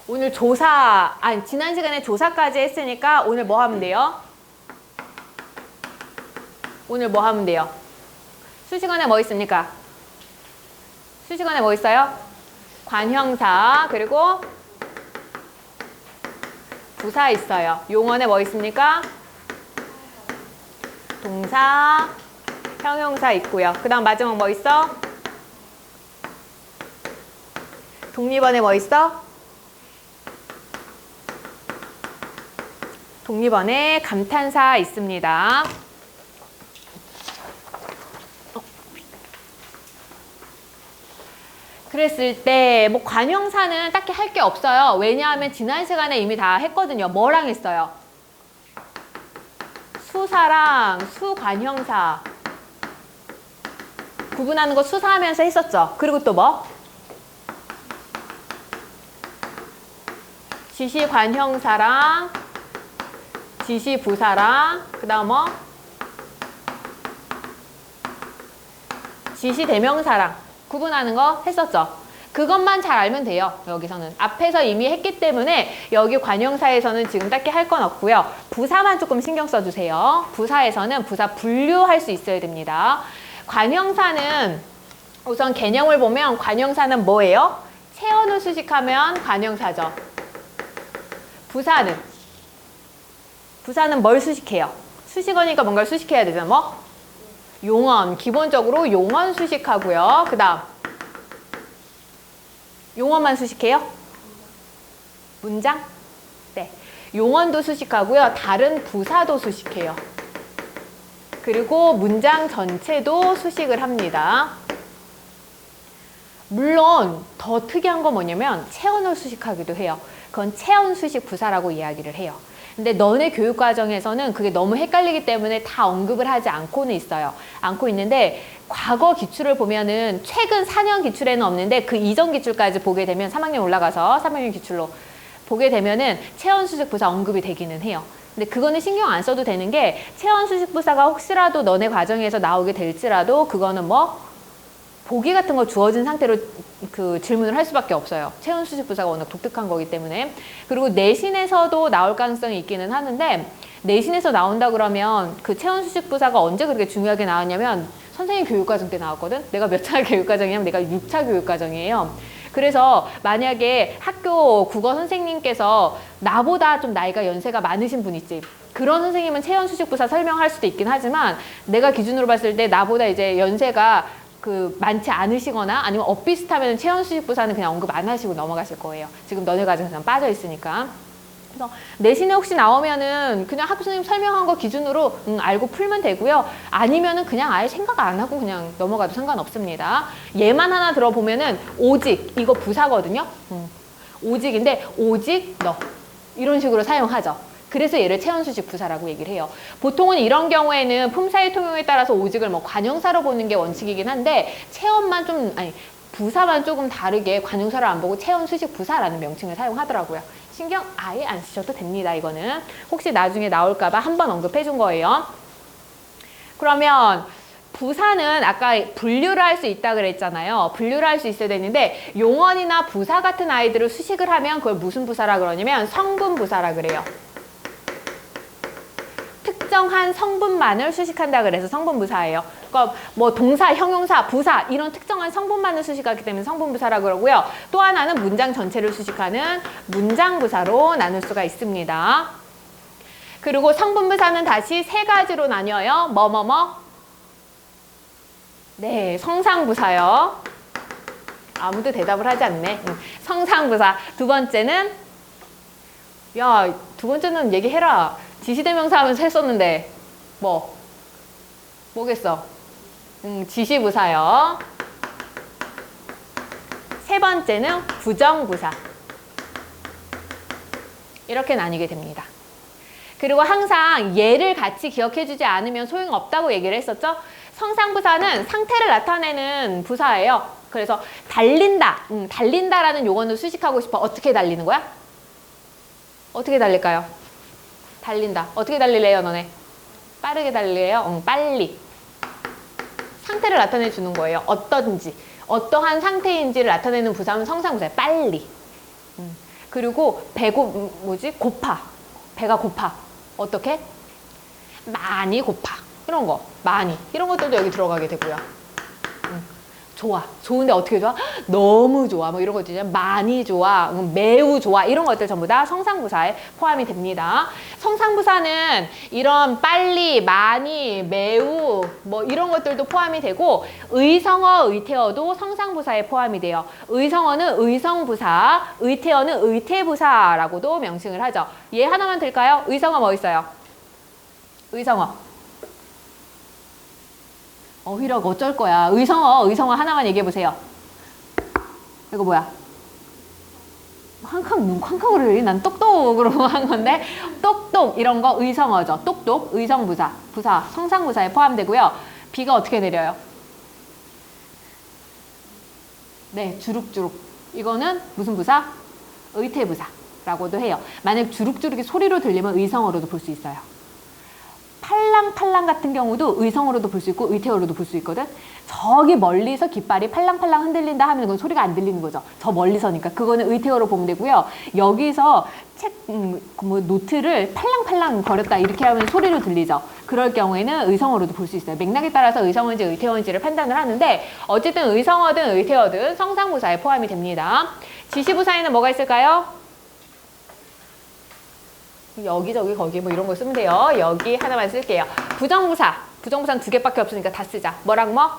오늘 지난 시간에 조사까지 했으니까 오늘 뭐 하면 돼요? 오늘 뭐 하면 돼요? 수식어에 뭐 있습니까? 수식어에 뭐 있어요? 관형사, 그리고 부사 있어요. 용언에 뭐 있습니까? 동사, 형용사 있고요. 그 다음 마지막 뭐 있어? 독립어에 뭐 있어? 독립어에 감탄사 있습니다. 그랬을 때 뭐 관형사는 딱히 할 게 없어요. 왜냐하면 지난 시간에 이미 다 했거든요. 뭐랑 했어요? 수사랑 수관형사 구분하는 거 수사하면서 했었죠. 그리고 또 뭐? 지시관형사랑 지시부사랑 그 다음 뭐? 지시대명사랑 구분하는 거 했었죠. 그것만 잘 알면 돼요. 여기서는 앞에서 이미 했기 때문에 여기 관형사에서는 지금 딱히 할 건 없고요. 부사만 조금 신경 써주세요. 부사에서는 부사 분류할 수 있어야 됩니다. 관형사는 우선 개념을 보면 관형사는 뭐예요? 체언을 수식하면 관형사죠. 부사는 뭘 수식해요? 수식어니까 뭔가를 수식해야 되잖아. 뭐? 용언, 기본적으로 용언 수식하고요. 그 다음 용언만 수식해요? 문장? 네. 용언도 수식하고요. 다른 부사도 수식해요. 그리고 문장 전체도 수식을 합니다. 물론 더 특이한 건 뭐냐면 체언을 수식하기도 해요. 그건 체언 수식 부사라고 이야기를 해요. 근데 너네 교육 과정에서는 그게 너무 헷갈리기 때문에 다 언급을 하지 않고는 있어요. 않고 있는데 과거 기출을 보면은 최근 4년 기출에는 없는데 그 이전 기출까지 보게 되면 3학년 올라가서 3학년 기출로 보게 되면은 체언 수식 부사 언급이 되기는 해요. 근데 그거는 신경 안 써도 되는 게 체언 수식 부사가 혹시라도 너네 과정에서 나오게 될지라도 그거는 뭐 보기 같은 거 주어진 상태로 그 질문을 할 수밖에 없어요. 체언 수식 부사가 워낙 독특한 거기 때문에. 그리고 내신에서도 나올 가능성이 있기는 하는데 내신에서 나온다 그러면 그 체언 수식 부사가 언제 그렇게 중요하게 나왔냐면 선생님 교육과정 때 나왔거든. 내가 몇 차 교육과정이냐면 내가 6차 교육과정이에요. 그래서 만약에 학교 국어 선생님께서 나보다 좀 나이가 연세가 많으신 분 있지. 그런 선생님은 체언 수식 부사 설명할 수도 있긴 하지만 내가 기준으로 봤을 때 나보다 이제 연세가 많지 않으시거나 아니면 엇비슷하면 체언 수식 부사는 그냥 언급 안 하시고 넘어가실 거예요. 지금 너네 과정 그냥 빠져 있으니까. 그래서 내신에 혹시 나오면은 그냥 학교 선생님 설명한 거 기준으로 알고 풀면 되고요. 아니면은 그냥 아예 생각 안 하고 그냥 넘어가도 상관없습니다. 얘만 하나 들어보면은 오직 이거 부사거든요. 오직인데 오직 너 이런 식으로 사용하죠. 그래서 얘를 체언 수식 부사라고 얘기를 해요. 보통은 이런 경우에는 품사의 통용에 따라서 오직을 뭐 관형사로 보는 게 원칙이긴 한데 부사만 조금 다르게 관형사를 안 보고 체언 수식 부사라는 명칭을 사용하더라고요. 신경 아예 안 쓰셔도 됩니다. 이거는 혹시 나중에 나올까봐 한번 언급해 준 거예요. 그러면 부사는 아까 분류를 할 수 있다 그랬잖아요. 분류를 할 수 있어야 되는데 용언이나 부사 같은 아이들을 수식을 하면 그걸 무슨 부사라 그러냐면 성분 부사라 그래요. 특정한 성분만을 수식한다 그래서 성분부사예요. 그러니까 뭐 동사, 형용사, 부사 이런 특정한 성분만을 수식하기 때문에 성분부사라 그러고요. 또 하나는 문장 전체를 수식하는 문장부사로 나눌 수가 있습니다. 그리고 성분부사는 다시 세 가지로 나뉘어요. 뭐뭐뭐? 네, 성상부사요. 아무도 대답을 하지 않네. 성상부사. 두 번째는 야, 두 번째는 얘기해라. 지시대명사 하면서 했었는데 뭐겠어? 지시부사요. 세 번째는 부정부사. 이렇게 나뉘게 됩니다. 그리고 항상 얘를 같이 기억해주지 않으면 소용없다고 얘기를 했었죠? 성상부사는 상태를 나타내는 부사예요. 그래서 달린다. 달린다라는 용어는 수식하고 싶어. 어떻게 달리는 거야? 어떻게 달릴까요? 달린다. 어떻게 달릴래요, 너네? 빠르게 달릴래요? 빨리. 상태를 나타내 주는 거예요. 어떤지. 어떠한 상태인지를 나타내는 부사는 성상부사예요. 빨리. 그리고 고파. 배가 고파. 어떻게? 많이 고파. 이런 거. 많이. 이런 것들도 여기 들어가게 되고요. 좋아. 좋은데 어떻게 좋아? 너무 좋아. 뭐 이런 것들 있잖아요. 많이 좋아. 매우 좋아. 이런 것들 전부 다 성상부사에 포함이 됩니다. 성상부사는 이런 빨리, 많이, 매우 뭐 이런 것들도 포함이 되고 의성어, 의태어도 성상부사에 포함이 돼요. 의성어는 의성부사, 의태어는 의태부사라고도 명칭을 하죠. 얘 하나만 들까요? 의성어 뭐 있어요? 의성어. 어휘력 어쩔 거야. 의성어 하나만 얘기해 보세요. 이거 뭐야? 눈 쾅쾅거리네. 난 똑똑으로 한 건데 똑똑 이런 거 의성어죠. 똑똑, 의성부사, 부사, 성상부사에 포함되고요. 비가 어떻게 내려요? 네, 주룩주룩. 이거는 무슨 부사? 의태부사라고도 해요. 만약 주룩주룩이 소리로 들리면 의성어로도 볼 수 있어요. 팔랑팔랑 같은 경우도 의성어로도 볼 수 있고 의태어로도 볼 수 있거든. 저기 멀리서 깃발이 팔랑팔랑 흔들린다 하면 그건 소리가 안 들리는 거죠. 저 멀리서니까 그거는 의태어로 보면 되고요. 여기서 노트를 팔랑팔랑 거렸다 이렇게 하면 소리로 들리죠. 그럴 경우에는 의성어로도 볼 수 있어요. 맥락에 따라서 의성어인지 의태어인지를 판단을 하는데 어쨌든 의성어든 의태어든 성상부사에 포함이 됩니다. 지시부사에는 뭐가 있을까요? 여기저기 거기 뭐 이런 거 쓰면 돼요. 여기 하나만 쓸게요. 부정부사는 2개밖에 없으니까 다 쓰자. 뭐랑 뭐?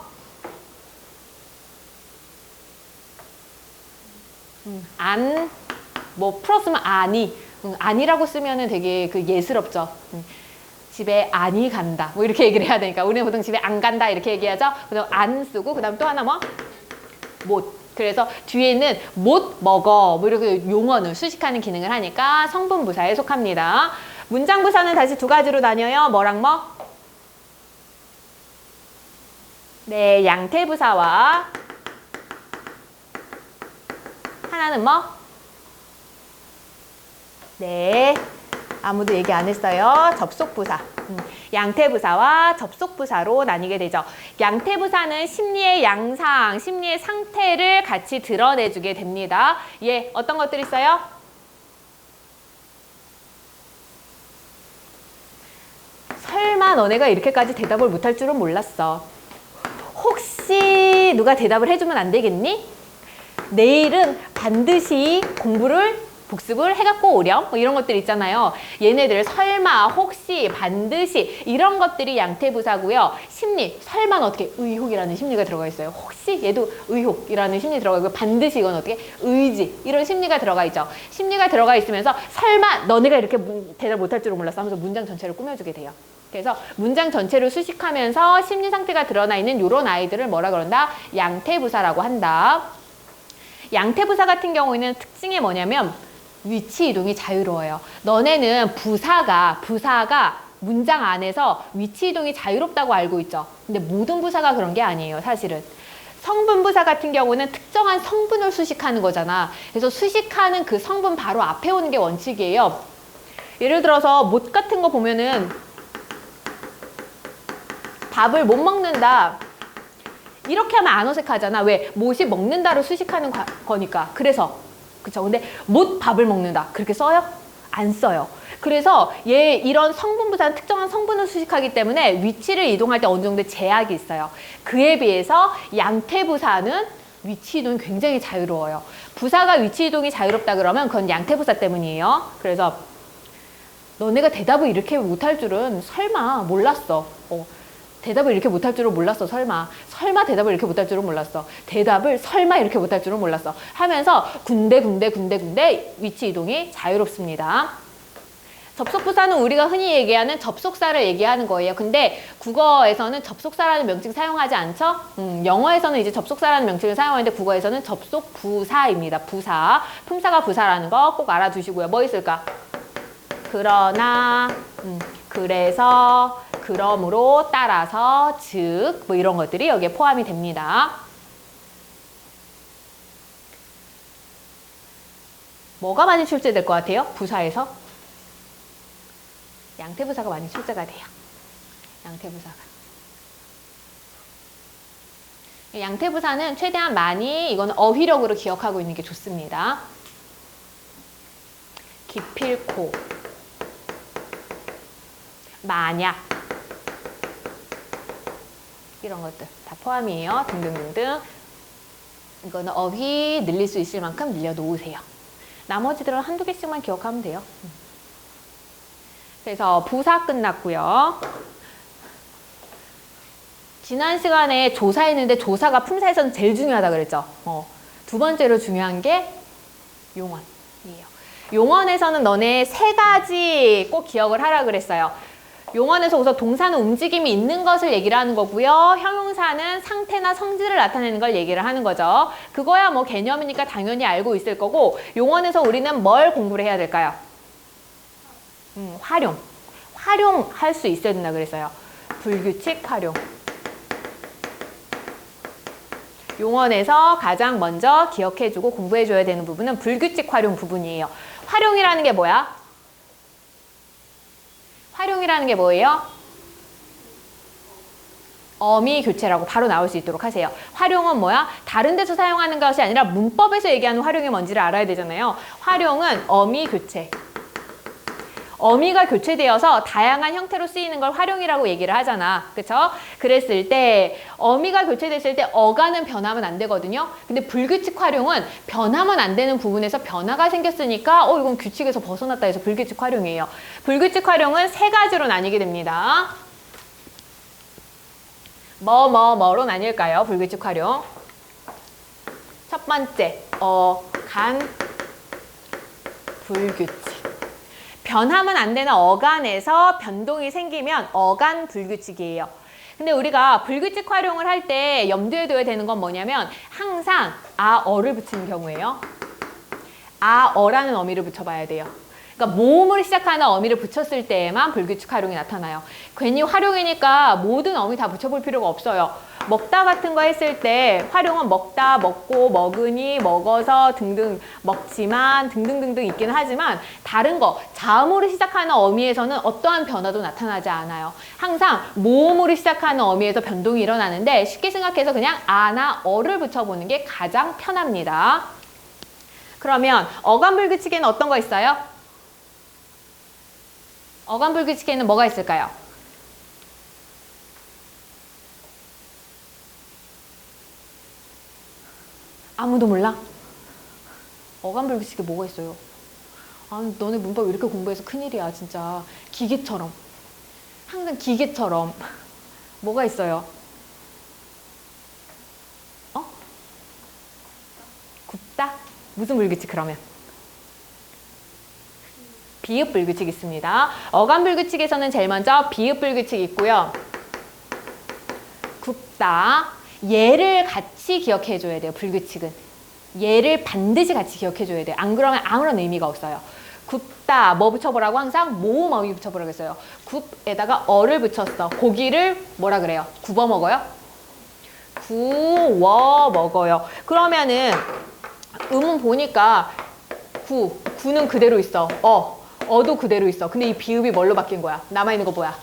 뭐 풀었으면 아니. 아니라고 쓰면은 되게 그 예스럽죠. 집에 안이 간다. 뭐 이렇게 얘기를 해야 되니까 우리는 보통 집에 안 간다 이렇게 얘기하죠. 그다음 안 쓰고 그다음 또 하나 뭐? 못. 그래서 뒤에는 못 먹어 뭐 이렇게 용언을 수식하는 기능을 하니까 성분부사에 속합니다. 문장부사는 다시 2가지로 나뉘어요. 뭐랑 뭐? 네, 양태부사와 하나는 뭐? 네, 아무도 얘기 안 했어요. 접속부사. 양태부사와 접속부사로 나뉘게 되죠. 양태부사는 심리의 양상, 심리의 상태를 같이 드러내주게 됩니다. 예, 어떤 것들이 있어요? 설마 너네가 이렇게까지 대답을 못할 줄은 몰랐어. 혹시 누가 대답을 해주면 안 되겠니? 내일은 반드시 복습을 해갖고 오렴 뭐 이런 것들 있잖아요. 얘네들 설마, 혹시, 반드시 이런 것들이 양태부사고요. 심리, 설마는 어떻게? 의혹이라는 심리가 들어가 있어요. 혹시 얘도 의혹이라는 심리 들어가 있고 반드시 이건 어떻게? 의지 이런 심리가 들어가 있죠. 심리가 들어가 있으면서 설마 너네가 이렇게 대답 못할 줄은 몰랐어 하면서 문장 전체를 꾸며주게 돼요. 그래서 문장 전체를 수식하면서 심리 상태가 드러나 있는 이런 아이들을 뭐라 그런다? 양태부사라고 한다. 양태부사 같은 경우에는 특징이 뭐냐면 위치 이동이 자유로워요. 너네는 부사가 문장 안에서 위치 이동이 자유롭다고 알고 있죠. 근데 모든 부사가 그런 게 아니에요, 사실은. 성분부사 같은 경우는 특정한 성분을 수식하는 거잖아. 그래서 수식하는 그 성분 바로 앞에 오는 게 원칙이에요. 예를 들어서 못 같은 거 보면은 밥을 못 먹는다. 이렇게 하면 안 어색하잖아. 왜? 못이 먹는다로 수식하는 거니까. 그래서 그쵸. 근데 못 밥을 먹는다. 그렇게 써요? 안 써요. 그래서 이런 성분부사는 특정한 성분을 수식하기 때문에 위치를 이동할 때 어느 정도의 제약이 있어요. 그에 비해서 양태부사는 위치 이동이 굉장히 자유로워요. 부사가 위치 이동이 자유롭다 그러면 그건 양태부사 때문이에요. 그래서 너네가 대답을 이렇게 못할 줄은 설마 몰랐어. 대답을 이렇게 못할 줄은 몰랐어. 설마 대답을 이렇게 못할 줄은 몰랐어. 대답을 설마 이렇게 못할 줄은 몰랐어. 하면서 군데 위치 이동이 자유롭습니다. 접속부사는 우리가 흔히 얘기하는 접속사를 얘기하는 거예요. 근데 국어에서는 접속사라는 명칭 사용하지 않죠? 영어에서는 이제 접속사라는 명칭을 사용하는데 국어에서는 접속부사입니다. 부사. 품사가 부사라는 거 꼭 알아두시고요. 뭐 있을까? 그러나, 그래서, 그러므로, 따라서, 즉, 뭐 이런 것들이 여기에 포함이 됩니다. 뭐가 많이 출제될 것 같아요? 부사에서? 양태부사가 많이 출제가 돼요. 양태부사가. 양태부사는 최대한 많이 이거는 어휘력으로 기억하고 있는 게 좋습니다. 기필코, 만약 이런 것들 다 포함이에요. 등등등등. 이거는 어휘 늘릴 수 있을 만큼 늘려놓으세요. 나머지들은 한두 개씩만 기억하면 돼요. 그래서 부사 끝났고요. 지난 시간에 조사했는데 조사가 품사에서는 제일 중요하다 그랬죠. 두 번째로 중요한 게 용언이에요. 용언에서는 너네 세 가지 꼭 기억을 하라 그랬어요. 용언에서 우선 동사는 움직임이 있는 것을 얘기를 하는 거고요. 형용사는 상태나 성질을 나타내는 걸 얘기를 하는 거죠. 그거야 뭐 개념이니까 당연히 알고 있을 거고, 용언에서 우리는 뭘 공부를 해야 될까요? 활용. 활용할 수 있어야 된다 그랬어요. 불규칙 활용. 용언에서 가장 먼저 기억해주고 공부해줘야 되는 부분은 불규칙 활용 부분이에요. 활용이라는 게 뭐야? 활용이라는 게 뭐예요? 어미 교체라고 바로 나올 수 있도록 하세요. 활용은 뭐야? 다른 데서 사용하는 것이 아니라 문법에서 얘기하는 활용이 뭔지를 알아야 되잖아요. 활용은 어미 교체. 어미가 교체되어서 다양한 형태로 쓰이는 걸 활용이라고 얘기를 하잖아. 그쵸? 그랬을 때 어미가 교체됐을 때 어간은 변하면 안 되거든요. 근데 불규칙 활용은 변하면 안 되는 부분에서 변화가 생겼으니까 이건 규칙에서 벗어났다 해서 불규칙 활용이에요. 불규칙 활용은 세 가지로 나뉘게 됩니다. 뭐로 나뉠까요? 불규칙 활용. 첫 번째, 어간 불규칙. 변하면 안 되는 어간에서 변동이 생기면 어간 불규칙이에요. 근데 우리가 불규칙 활용을 할 때 염두에 둬야 되는 건 뭐냐면 항상 아어를 붙이는 경우예요. 아어라는 어미를 붙여봐야 돼요. 그러니까 모음으로 시작하는 어미를 붙였을 때에만 불규칙 활용이 나타나요. 괜히 활용이니까 모든 어미 다 붙여볼 필요가 없어요. 먹다 같은 거 했을 때 활용은 먹다, 먹고, 먹으니, 먹어서 등등, 먹지만 등등등등 있기는 하지만 다른 거, 자음으로 시작하는 어미에서는 어떠한 변화도 나타나지 않아요. 항상 모음으로 시작하는 어미에서 변동이 일어나는데 쉽게 생각해서 그냥 아나 어를 붙여보는 게 가장 편합니다. 그러면 어간 불규칙에는 어떤 거 있어요? 어간 불규칙에는 뭐가 있을까요? 아무도 몰라? 어간 불규칙에 뭐가 있어요? 너네 문법 이렇게 공부해서 큰일이야 진짜. 기계처럼. 항상 기계처럼. 뭐가 있어요? 굽다? 무슨 불규칙 그러면? 비읍 불규칙 있습니다. 어간 불규칙에서는 제일 먼저 비읍 불규칙 있고요. 굽다. 얘를 같이 기억해줘야 돼요. 불규칙은. 얘를 반드시 같이 기억해줘야 돼요. 안 그러면 아무런 의미가 없어요. 굽다. 뭐 붙여보라고? 항상 모음 어미 붙여보라고 했어요. 굽에다가 어를 붙였어. 고기를 뭐라 그래요? 굽어 먹어요? 구워 먹어요. 그러면은 음은 보니까 구는 그대로 있어. 어도 그대로 있어. 근데 이 비읍이 뭘로 바뀐 거야? 남아있는 거 뭐야?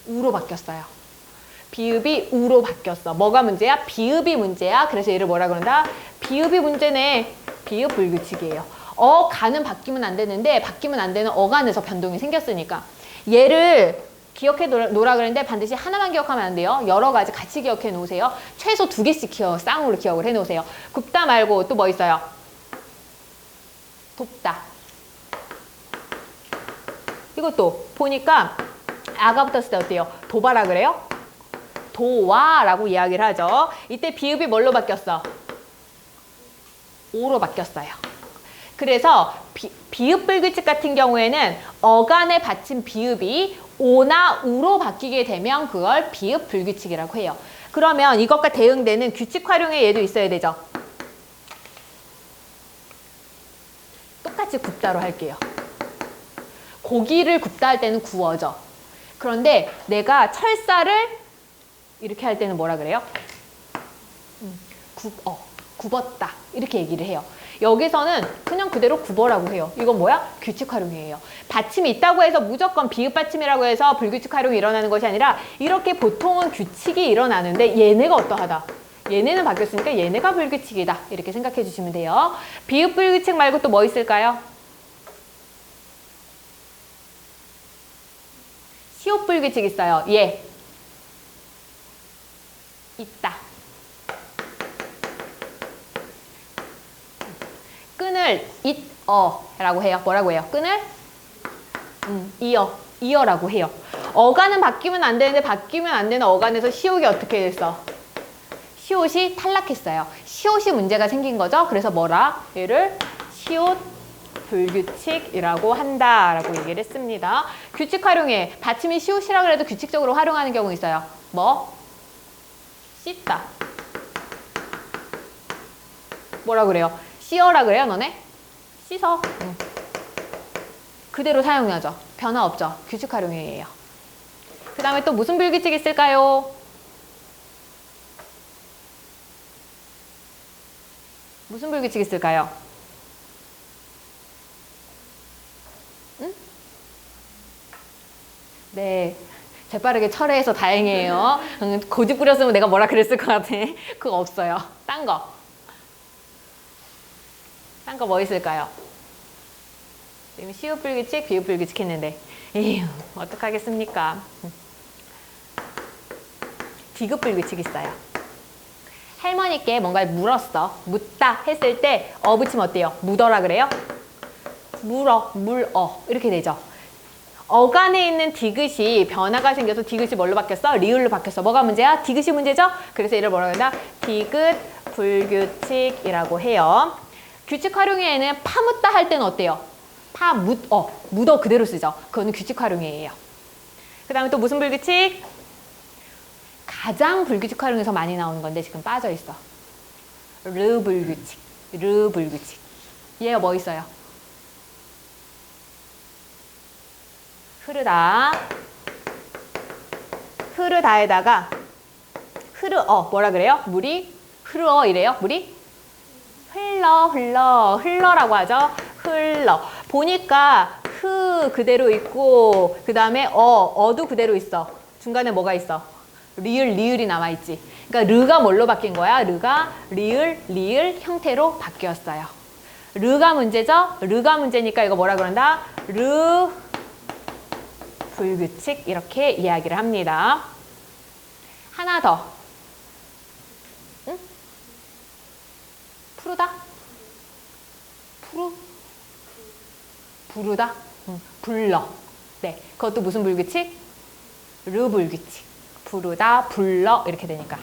우로 바뀌었어요. 비읍이 우로 바뀌었어. 뭐가 문제야? 비읍이 문제야. 그래서 얘를 뭐라 그런다? 비읍이 문제네. 비읍 불규칙이에요. 어간은 바뀌면 안 되는데 바뀌면 안 되는 어간에서 변동이 생겼으니까 얘를 기억해 놓으라 그랬는데 반드시 하나만 기억하면 안 돼요. 여러 가지 같이 기억해 놓으세요. 최소 2개씩 쌍으로 기억을 해 놓으세요. 굽다 말고 또 뭐 있어요? 돕다. 이것도 보니까 아가 붙었을 때 어때요? 도바라 그래요? 도와라고 이야기를 하죠. 이때 비읍이 뭘로 바뀌었어? 오로 바뀌었어요. 그래서 비읍 불규칙 같은 경우에는 어간에 받친 비읍이 오나 우로 바뀌게 되면 그걸 비읍 불규칙이라고 해요. 그러면 이것과 대응되는 규칙 활용의 예도 있어야 되죠. 똑같이 굽다로 할게요. 고기를 굽다 할 때는 구워져. 그런데 내가 철사를 이렇게 할 때는 뭐라 그래요? 굽었다. 이렇게 얘기를 해요. 여기서는 그냥 그대로 굽어라고 해요. 이건 뭐야? 규칙 활용이에요. 받침이 있다고 해서 무조건 비읍 받침이라고 해서 불규칙 활용이 일어나는 것이 아니라 이렇게 보통은 규칙이 일어나는데 얘네가 어떠하다. 얘네는 바뀌었으니까 얘네가 불규칙이다. 이렇게 생각해 주시면 돼요. 비읍 불규칙 말고 또 뭐 있을까요? 시옷 불규칙 있어요. 예. 있다. 끈을 라고 해요. 뭐라고 해요? 끈을 이어라고 해요. 어간은 바뀌면 안 되는데 바뀌면 안 되는 어간에서 시옷이 어떻게 됐어? 시옷이 탈락했어요. 시옷이 문제가 생긴 거죠. 그래서 뭐라? 얘를 시옷 불규칙이라고 한다라고 얘기를 했습니다. 규칙 활용해. 받침이 시옷이라 그래도 규칙적으로 활용하는 경우 있어요. 뭐? 씻다. 뭐라 그래요? 씻어라 그래요, 너네? 씻어. 그대로 사용하죠. 변화 없죠. 규칙 활용이에요. 그 다음에 또 무슨 불규칙이 있을까요? 무슨 불규칙이 있을까요? 응? 네. 재빠르게 철회해서 다행이에요. 고집 부렸으면 내가 뭐라 그랬을 것 같아. 그거 없어요. 딴 거. 딴 거 뭐 있을까요? 지금 시옷 불규칙, 비읍 불규칙 했는데. 에휴, 어떡하겠습니까? 디귿 불규칙 있어요. 할머니께 뭔가를 물었어. 묻다 했을 때 붙이면 어때요? 묻어라 그래요? 물어, 물어 이렇게 되죠. 어간에 있는 디귿이 변화가 생겨서 디귿이 뭘로 바뀌었어? 리을로 바뀌었어. 뭐가 문제야? 디귿이 문제죠? 그래서 이를 뭐라고 한다? 디귿 불규칙이라고 해요. 규칙 활용에는 파묻다 할 때는 어때요? 묻어 그대로 쓰죠. 그거는 규칙 활용이에요. 그 다음에 또 무슨 불규칙? 가장 불규칙 활용에서 많이 나오는 건데 지금 빠져 있어. 르 불규칙, 르 불규칙. 얘가 뭐 있어요? 흐르다. 흐르다에다가 뭐라 그래요? 물이 흐르어 이래요? 물이 흘러라고 하죠. 흘러. 보니까 그대로 있고 그 다음에 어도 그대로 있어. 중간에 뭐가 있어? 리을이 남아있지. 그러니까 르가 뭘로 바뀐 거야? 르가 리을 형태로 바뀌었어요. 르가 문제죠? 르가 문제니까 이거 뭐라 그런다? 르 불규칙 이렇게 이야기를 합니다. 하나 더. 응? 푸르다? 부르다? 불러. 네, 그것도 무슨 불규칙? 르 불규칙. 부르다, 불러 이렇게 되니까.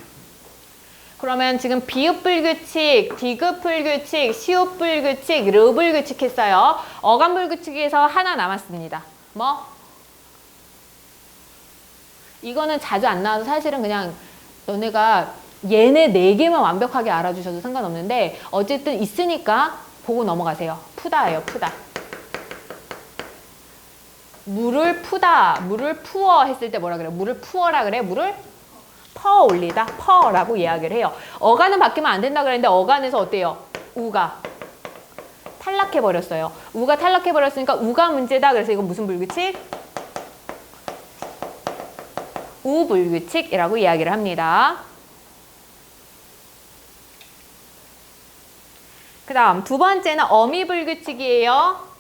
그러면 지금 비읍 불규칙, 디귿 불규칙, 시옷 불규칙, 르 불규칙 했어요. 어간 불규칙에서 하나 남았습니다. 뭐? 이거는 자주 안 나와서 사실은 그냥 너네가 얘네 4개만 완벽하게 알아주셔도 상관없는데 어쨌든 있으니까 보고 넘어가세요. 푸다예요, 푸다. 물을 푸다, 물을 푸어 했을 때 뭐라 그래요? 물을 푸어라 그래? 물을 퍼 올리다, 퍼라고 이야기를 해요. 어간은 바뀌면 안 된다 그랬는데 어간에서 어때요? 우가 탈락해버렸어요. 우가 탈락해버렸으니까 우가 문제다. 그래서 이건 무슨 불규칙? 우불규칙이라고 이야기를 합니다. 그 다음 두 번째는 어미불규칙이에요.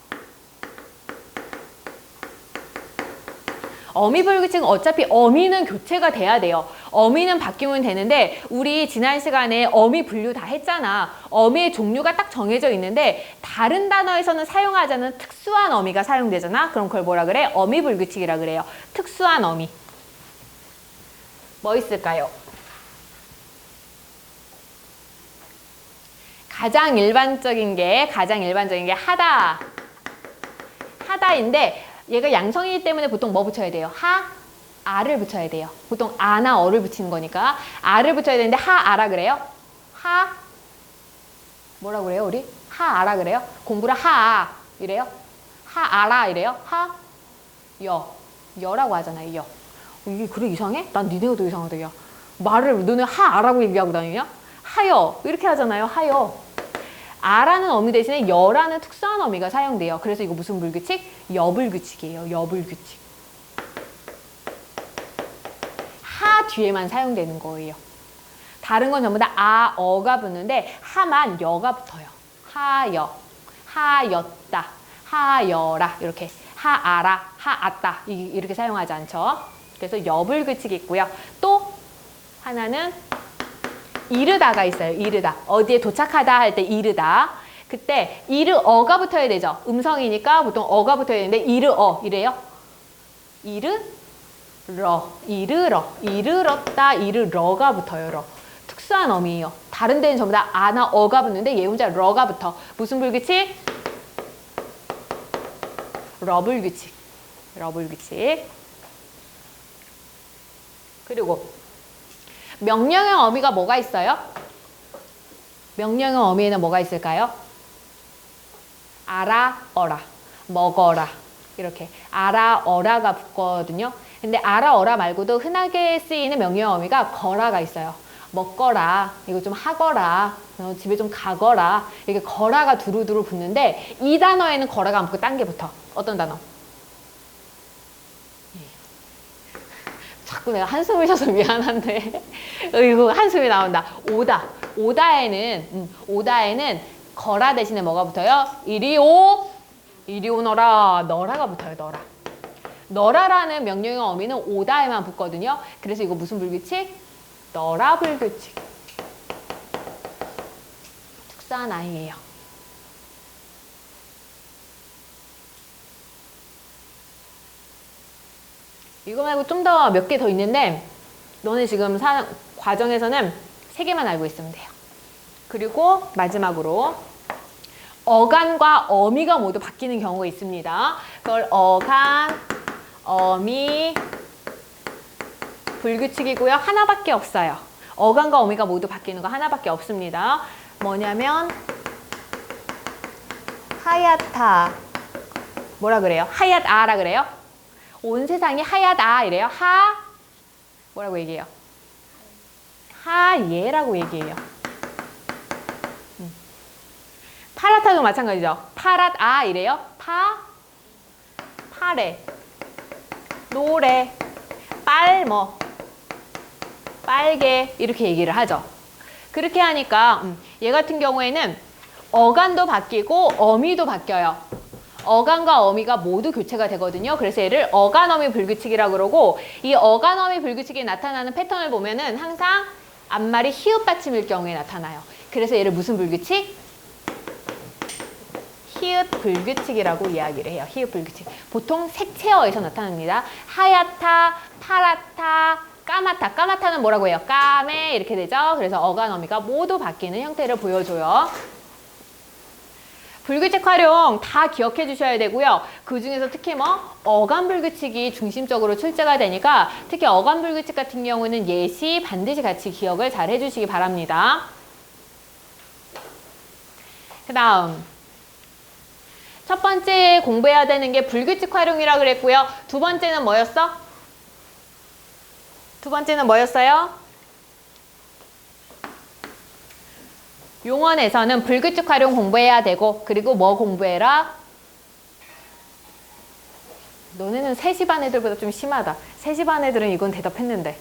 어미불규칙은 어차피 어미는 교체가 돼야 돼요. 어미는 바뀌면 되는데 우리 지난 시간에 어미 분류 다 했잖아. 어미의 종류가 딱 정해져 있는데 다른 단어에서는 사용하지 않는 특수한 어미가 사용되잖아. 그럼 그걸 뭐라 그래? 어미불규칙이라 그래요. 특수한 어미. 뭐 있을까요? 가장 일반적인 게 하다. 하다인데 얘가 양성이기 때문에 보통 뭐 붙여야 돼요? 아를 붙여야 돼요. 보통 아나 어를 붙이는 거니까 아를 붙여야 되는데 아라 그래요? 뭐라 그래요 우리? 아라 그래요? 공부를 이래요? 아라 이래요? 여라고 하잖아요. 여. 이게 그래 이상해? 난 니네가 더 이상하다. 야. 말을 너네 아라고 얘기하고 다니냐? 하여 이렇게 하잖아요. 하여. 아라는 어미 대신에 여라는 특수한 어미가 사용돼요. 그래서 이거 무슨 불규칙? 여불규칙이에요. 여불규칙. 하 뒤에만 사용되는 거예요. 다른 건 전부 다 어가 붙는데 하만 여가 붙어요. 하여, 하였다, 하여라 이렇게 하 아라, 하 아따 이렇게 사용하지 않죠. 그래서 여불규칙이 있고요. 또 하나는 이르다가 있어요. 이르다. 어디에 도착하다 할 때 이르다. 그때 이르어가 붙어야 되죠. 음성이니까 보통 어가 붙어야 되는데 이르어 이래요. 이르러, 이르렀다, 이르러가 붙어요. 러. 특수한 어미예요. 다른 데는 전부 다 아나 어가 붙는데 얘 혼자 러가 붙어. 무슨 불규칙? 러불규칙. 러불규칙. 그리고 명령형 어미가 뭐가 있어요? 명령형 어미에는 뭐가 있을까요? 아라, 어라, 먹어라 이렇게 아라, 어라가 붙거든요. 근데 아라, 어라 말고도 흔하게 쓰이는 명령형 어미가 거라가 있어요. 먹거라, 이거 좀 하거라, 집에 좀 가거라 이렇게 거라가 두루두루 붙는데 이 단어에는 거라가 안 붙고 딴 게 붙어. 어떤 단어? 자꾸 내가 한숨을 쉬어서 미안한데 이거 한숨이 나온다. 오다에는 거라 대신에 뭐가 붙어요? 이리 오너라, 너라가 붙어요. 너라라는 명령형 어미는 오다에만 붙거든요. 그래서 이거 무슨 불규칙? 너라 불규칙. 특수한 아이예요. 이거 말고 좀 더 몇 개 더 있는데 너네 지금 과정에서는 3개만 알고 있으면 돼요. 그리고 마지막으로 어간과 어미가 모두 바뀌는 경우가 있습니다. 그걸 어간, 어미, 불규칙이고요. 하나밖에 없어요. 어간과 어미가 모두 바뀌는 거 하나밖에 없습니다. 뭐냐면 하얗다. 뭐라 그래요? 하얗아라 그래요? 온 세상이 하얗다 이래요. 뭐라고 얘기해요? 하얘라고 얘기해요. 파랗다도 마찬가지죠. 파랗아 이래요. 파래, 노래, 빨개 이렇게 얘기를 하죠. 그렇게 하니까 얘 같은 경우에는 어간도 바뀌고 어미도 바뀌어요. 어간과 어미가 모두 교체가 되거든요. 그래서 얘를 어간어미 불규칙이라고 그러고 이 어간어미 불규칙이 나타나는 패턴을 보면은 항상 앞말이 히읗 받침일 경우에 나타나요. 그래서 얘를 무슨 불규칙? 히읗 불규칙이라고 이야기를 해요. 히읗 불규칙. 보통 색채어에서 나타납니다. 하얗다, 파랗다, 까맣다. 까맣다는 뭐라고 해요? 까매 이렇게 되죠. 그래서 어간어미가 모두 바뀌는 형태를 보여줘요. 불규칙 활용 다 기억해 주셔야 되고요. 그 중에서 특히 어간 불규칙이 중심적으로 출제가 되니까 특히 어간 불규칙 같은 경우는 예시 반드시 같이 기억을 잘 해주시기 바랍니다. 그 다음 첫 번째 공부해야 되는 게 불규칙 활용이라고 그랬고요. 두 번째는 뭐였어? 두 번째는 뭐였어요? 용언에서는 불규칙 활용 공부해야 되고 그리고 뭐 공부해라? 너네는 3시 반 애들보다 좀 심하다. 3시 반 애들은 이건 대답했는데.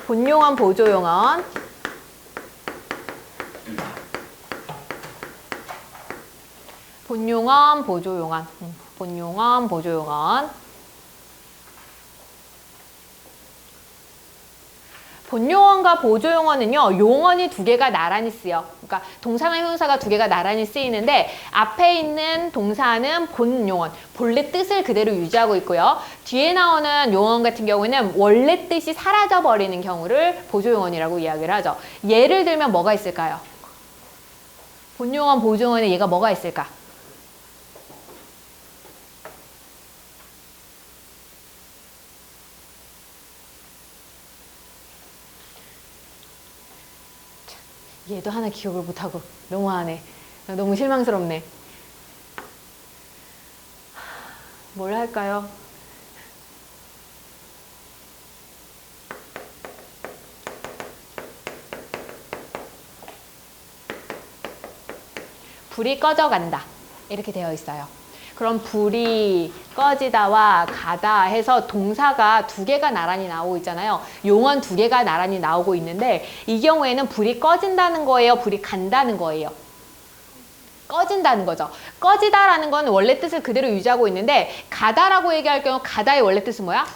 본용언, 보조용언. 본용언, 보조용언. 본용언, 보조용언. 본용언과 보조용언은요, 용언이 2개가 나란히 쓰여. 그러니까 동사나 형용사가 2개가 나란히 쓰이는데 앞에 있는 동사는 본용언, 본래 뜻을 그대로 유지하고 있고요. 뒤에 나오는 용언 같은 경우에는 원래 뜻이 사라져버리는 경우를 보조용언이라고 이야기를 하죠. 예를 들면 뭐가 있을까요? 본용언, 보조용언에 얘가 뭐가 있을까? 얘도 하나 기억을 못하고 너무하네. 너무 실망스럽네. 뭘 할까요? 불이 꺼져간다. 이렇게 되어 있어요. 그럼 불이 꺼지다와 가다 해서 동사가 2개가 나란히 나오고 있잖아요. 용언 2개가 나란히 나오고 있는데 이 경우에는 불이 꺼진다는 거예요? 불이 간다는 거예요? 꺼진다는 거죠. 꺼지다라는 건 원래 뜻을 그대로 유지하고 있는데 가다라고 얘기할 경우 가다의 원래 뜻은 뭐야?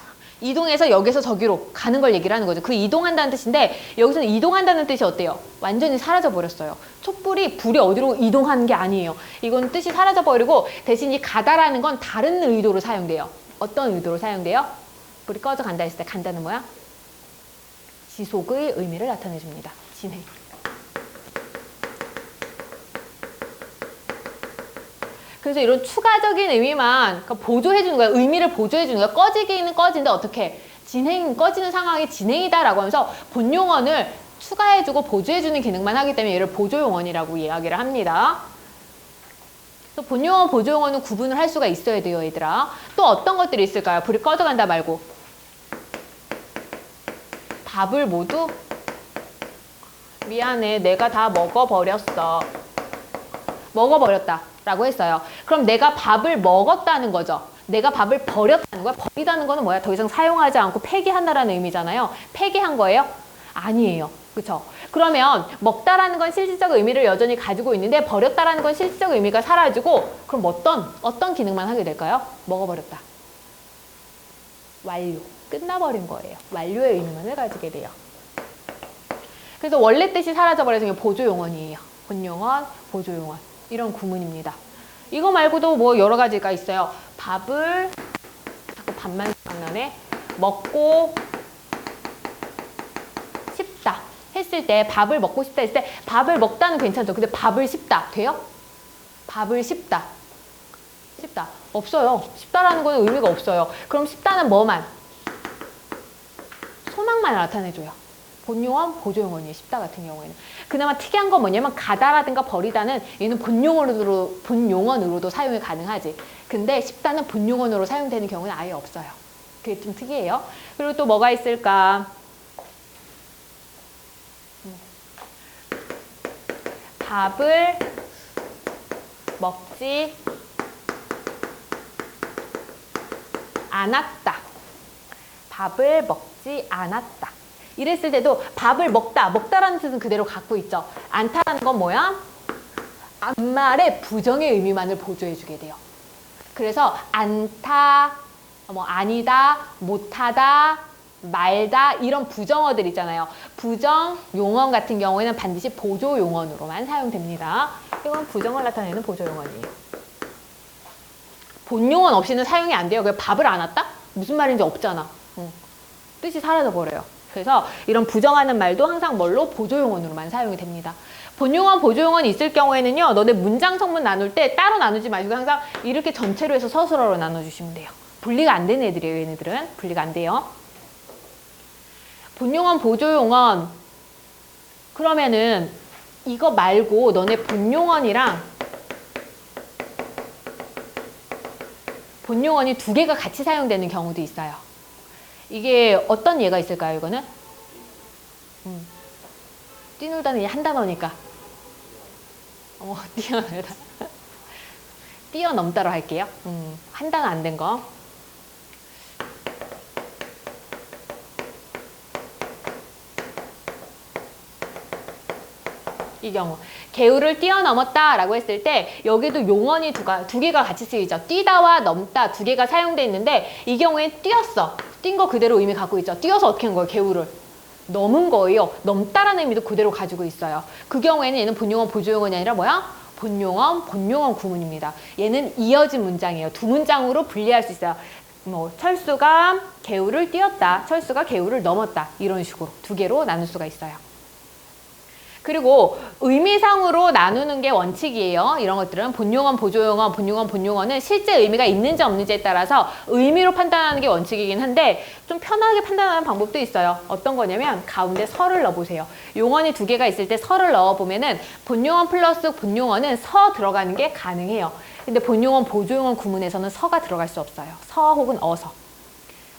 이동해서 여기서 저기로 가는 걸 얘기를 하는 거죠. 그 이동한다는 뜻인데 여기서는 이동한다는 뜻이 어때요? 완전히 사라져 버렸어요. 촛불이 불이 어디로 이동하는 게 아니에요. 이건 뜻이 사라져 버리고 대신 이 가다라는 건 다른 의도로 사용돼요. 어떤 의도로 사용돼요? 불이 꺼져 간다 했을 때 간다는 뭐야? 지속의 의미를 나타내 줍니다. 진행. 그래서 이런 추가적인 의미만 그러니까 보조해 주는 거야. 의미를 보조해 주는 거야. 꺼지기는 꺼진데 어떻게? 꺼지는 상황이 진행이다라고 하면서 본용언을 추가해주고 보조해주는 기능만 하기 때문에 얘를 보조용언이라고 이야기를 합니다. 그래서 본용언, 보조용언은 구분을 할 수가 있어야 돼요, 얘들아. 또 어떤 것들이 있을까요? 불이 꺼져간다 말고. 밥을 모두 미안해, 내가 다 먹어버렸어. 먹어버렸다 라고 했어요. 그럼 내가 밥을 먹었다는 거죠. 내가 밥을 버렸다는 거야. 버리다는 거는 뭐야? 더 이상 사용하지 않고 폐기한다라는 의미잖아요. 폐기한 거예요? 아니에요. 그쵸? 그러면 먹다라는 건 실질적 의미를 여전히 가지고 있는데 버렸다라는 건 실질적 의미가 사라지고 그럼 어떤 기능만 하게 될까요? 먹어버렸다. 완료. 끝나버린 거예요. 완료의 의미만을 가지게 돼요. 그래서 원래 뜻이 사라져버려서 이게 보조용언이에요. 본용언, 보조용언. 이런 구문입니다. 이거 말고도 뭐 여러 가지가 있어요. 밥을 자꾸 밥만 생각나네. 먹고 싶다 했을 때 밥을 먹고 싶다 했을 때 밥을 먹다는 괜찮죠. 근데 밥을 씹다 돼요? 밥을 씹다. 씹다. 없어요. 씹다라는 거는 의미가 없어요. 그럼 씹다는 뭐만? 소망만 나타내줘요. 본용언, 보조용언이에요. 씹다 같은 경우에는. 그나마 특이한 건 뭐냐면 가다라든가 버리다는 얘는 본용언으로도 사용이 가능하지. 근데 씹다는 본용언으로 사용되는 경우는 아예 없어요. 그게 좀 특이해요. 그리고 또 뭐가 있을까? 밥을 먹지 않았다. 밥을 먹지 않았다. 이랬을 때도 밥을 먹다라는 뜻은 그대로 갖고 있죠. 않다라는 건 뭐야? 앞말의 부정의 의미만을 보조해주게 돼요. 그래서 않다, 아니다, 못하다, 말다 이런 부정어들 있잖아요. 부정 용언 같은 경우에는 반드시 보조 용언으로만 사용됩니다. 이건 부정을 나타내는 보조 용언이에요. 본용언 없이는 사용이 안 돼요. 그래서 밥을 안 왔다? 무슨 말인지 없잖아. 뜻이 사라져 버려요. 그래서 이런 부정하는 말도 항상 뭘로? 보조용언으로만 사용이 됩니다. 본용언, 보조용언이 있을 경우에는요. 너네 문장 성문 나눌 때 따로 나누지 마시고 항상 이렇게 전체로 해서 서술어로 나눠주시면 돼요. 분리가 안 되는 애들이에요. 얘네들은. 분리가 안 돼요. 본용언, 보조용언 그러면은 이거 말고 너네 본용언이랑 본용언이 두 개가 같이 사용되는 경우도 있어요. 이게 어떤 예가 있을까요, 이거는? 뛰놀다는 한 단어니까. 뛰어놀다. 뛰어넘다로 할게요. 한 단어 안 된 거. 이 경우 개울을 뛰어넘었다 라고 했을 때 여기도 용언이 두 개가 같이 쓰이죠. 뛰다와 넘다 두 개가 사용되어 있는데 이 경우엔 뛰었어. 뛴 거 그대로 의미 갖고 있죠. 뛰어서 어떻게 한 거예요? 개울을 넘은 거예요. 넘다라는 의미도 그대로 가지고 있어요. 그 경우에는 얘는 본용언, 보조용언이 아니라 뭐야? 본용언 구문입니다. 얘는 이어진 문장이에요. 두 문장으로 분리할 수 있어요. 철수가 개울을 뛰었다. 철수가 개울을 넘었다. 이런 식으로 두 개로 나눌 수가 있어요. 그리고 의미상으로 나누는 게 원칙이에요. 이런 것들은 본용언, 보조용언, 본용언은 실제 의미가 있는지 없는지에 따라서 의미로 판단하는 게 원칙이긴 한데 좀 편하게 판단하는 방법도 있어요. 어떤 거냐면 가운데 서를 넣어보세요. 용언이 두 개가 있을 때 서를 넣어보면은 본용언 플러스 본용언은 서 들어가는 게 가능해요. 근데 본용언, 보조용언 구문에서는 서가 들어갈 수 없어요. 서 혹은 어서.